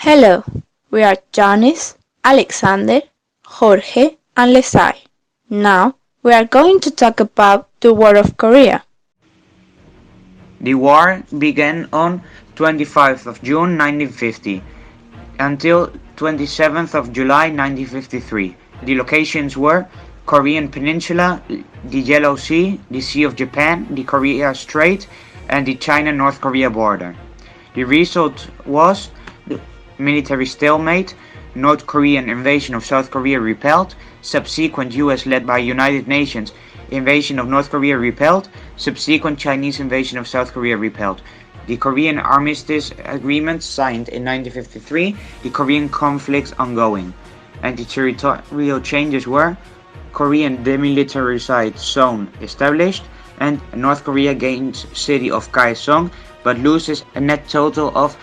Hello, we are Janice, Alexander, Jorge, and Lesay. Now, we are going to talk about the War of Korea. The war began on 25th of June 1950 until 27th of July 1953. The locations were Korean Peninsula, the Yellow Sea, the Sea of Japan, the Korea Strait, and the China-North Korea border. The result was the military stalemate, North Korean invasion of South Korea repelled, subsequent US-led by United Nations invasion of North Korea repelled, subsequent Chinese invasion of South Korea repelled. The Korean Armistice Agreement signed in 1953, the Korean conflict ongoing. Anti-territorial changes were Korean demilitarized zone established, and North Korea gains city of Kaesong but loses a net total of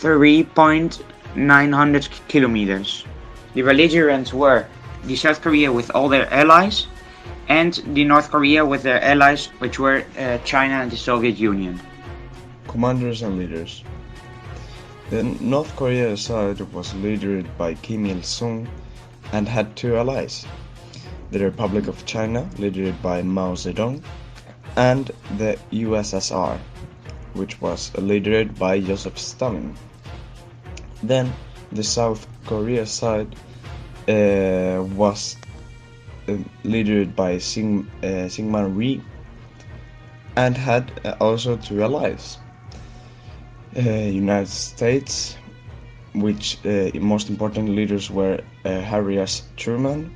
3,900 kilometers. The belligerents were the South Korea with all their allies and the North Korea with their allies, which were China and the Soviet Union. Commanders and leaders. The North Korea side was led by Kim Il-sung and had two allies, the Republic of China, led by Mao Zedong, and the USSR, which was led by Joseph Stalin. Then the South Korea side was led by Syngman Rhee and had also two allies, United States, which most important leaders were Harry S. Truman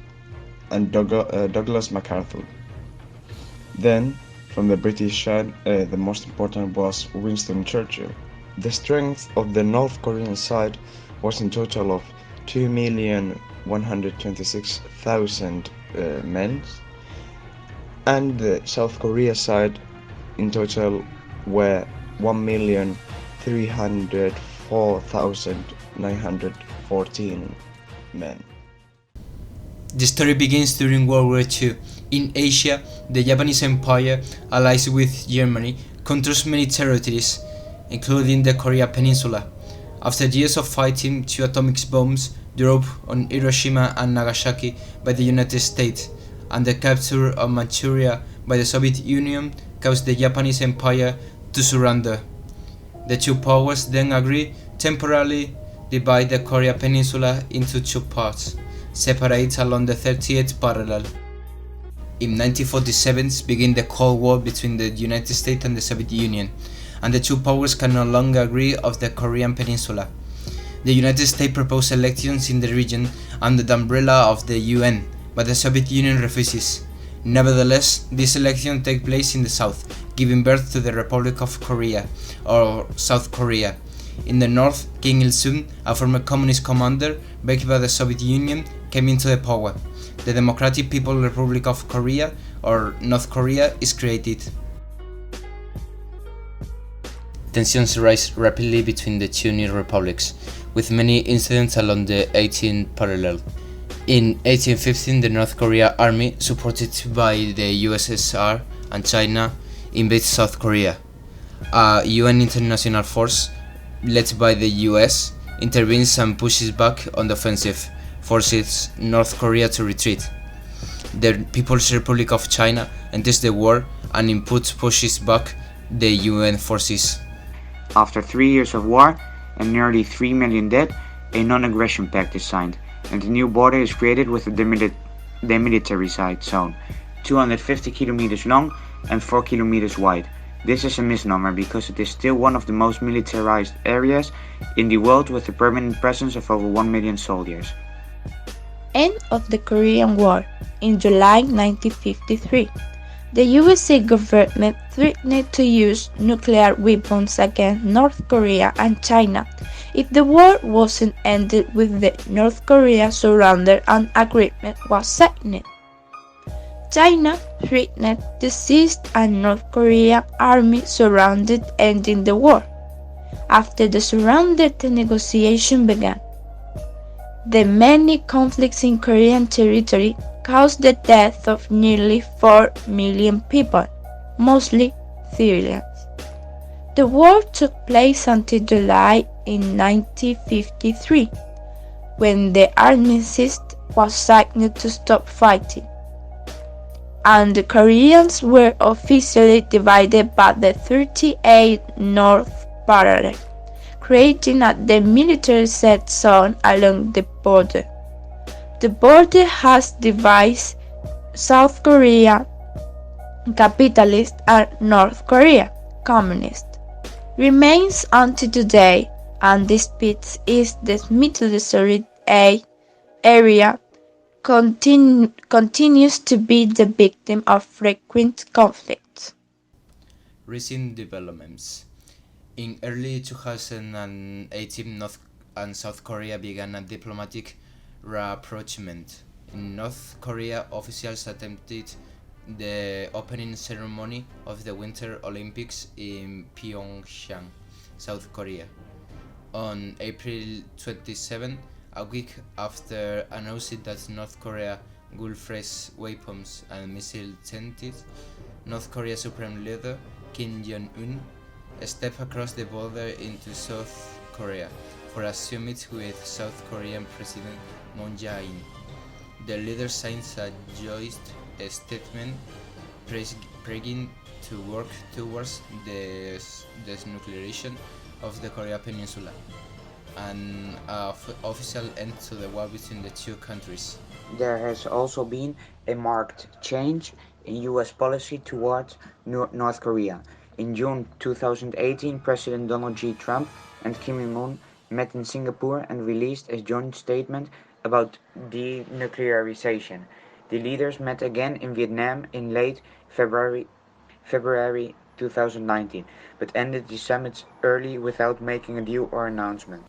and Douglas MacArthur. Then from the British side, the most important was Winston Churchill. The strength of the North Korean side was in total of 2,126,000 men, and the South Korea side in total were 1,304,914 men. The story begins during World War II. In Asia, the Japanese Empire, allies with Germany, controls many territories, including the Korea Peninsula. After years of fighting, two atomic bombs dropped on Hiroshima and Nagasaki by the United States, and the capture of Manchuria by the Soviet Union caused the Japanese Empire to surrender. The two powers then agreed temporarily divide the Korea Peninsula into two parts, separate along the 38th parallel. In 1947 began the Cold War between the United States and the Soviet Union, and the two powers can no longer agree on the Korean Peninsula. The United States proposed elections in the region under the umbrella of the UN, but the Soviet Union refuses. Nevertheless, these elections take place in the south, giving birth to the Republic of Korea, or South Korea. In the north, Kim Il-sung, a former communist commander backed by the Soviet Union, came into the power. The Democratic People's Republic of Korea, or North Korea, is created. Tensions rise rapidly between the two new republics, with many incidents along the 18th parallel. In 1815, the North Korea army, supported by the USSR and China, invades South Korea. A UN international force, led by the US, intervenes and pushes back on the offensive, forces North Korea to retreat. The People's Republic of China enters the war and pushes back the UN forces. After 3 years of war and nearly 3 million dead, a non-aggression pact is signed, and a new border is created with a demilitarized zone, 250 kilometers long and 4 kilometers wide. This is a misnomer because it is still one of the most militarized areas in the world with a permanent presence of over 1 million soldiers. End of the Korean War in July 1953. The USA government threatened to use nuclear weapons against North Korea and China if the war wasn't ended with the North Korea surrender and agreement was signed. China threatened to seize and North Korean army surrounded, ending the war. After the surrender, the negotiation began. The many conflicts in Korean territory caused the death of nearly 4 million people, mostly civilians. The war took place until July in 1953, when the armistice was signed to stop fighting, and the Koreans were officially divided by the 38th North Parallel, creating a demilitarized zone along the border. The border has divided South Korea, capitalist, and North Korea, communist. Remains until today, and despite its demilitarized area, continues to be the victim of frequent conflicts. Recent developments. In early 2018, North and South Korea began a diplomatic rapprochement. In North Korea, officials attempted the opening ceremony of the Winter Olympics in Pyeongchang, South Korea, on April 27, a week after announcing that North Korea would freeze weapons and missile tentatives. North Korea's Supreme Leader Kim Jong-un stepped across the border into South Korea for a summit with South Korean President Moon Jae-in. The leader signs a joint statement pledging to work towards the denuclearization of the Korea Peninsula and an official end to the war between the two countries. There has also been a marked change in US policy towards North Korea. In June 2018, President Donald J. Trump and Kim Jong-un met in Singapore and released a joint statement about denuclearization. The leaders met again in Vietnam in late February 2019, but ended the summit early without making a deal or announcement.